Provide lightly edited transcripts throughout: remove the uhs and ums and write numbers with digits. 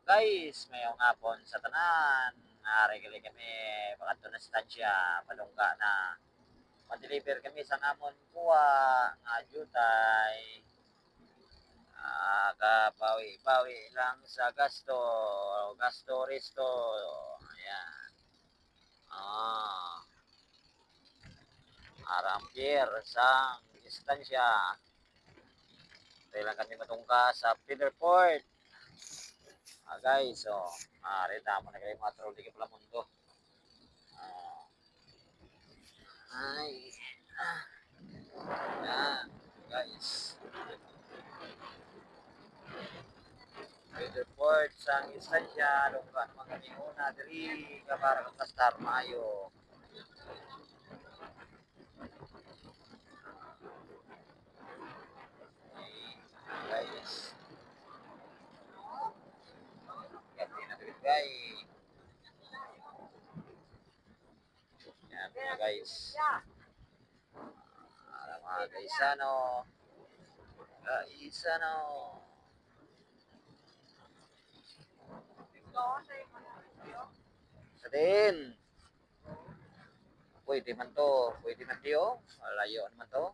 Guys, mayong hapon sa tanan. Naregali kami pagkanto na stansya, padungga na. Ma-deliver kami sa amon kuha nga jutay. Kapawi-pawi lang sa gasto. Gasto resto. Ayan. Ah, Arampier sang distansya. Kailan kami matungka sa Peterport. Guys, so, rita mo na kayo mga trolley ka pala mundo. Ah, ay, yan, guys. Report sang instansya, lungkan mga una diri ka para kastar maayo. Ay, guys. Ganti na diri guys. Yan mga guys. Para mga gaisano. Gaisano. Sa din. Pwede man to. Pwede man diyo. Malayo naman to.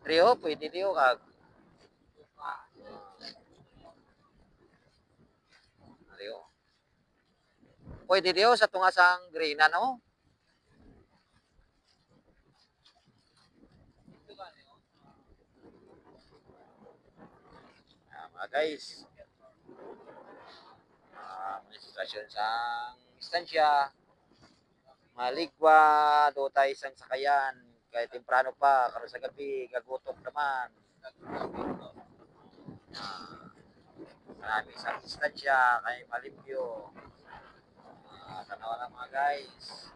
Trio, pwede diyo kag. Trio. Pwede diyo sa tungasang green no? Mga guys. Administrasyon sang instansya. Maligwa, do tayo isang sakayan. Kahit temprano pa, karo sa gabi, gagutok naman. Marami isang instansya, kay malimpyo. Tanawa lang mga guys.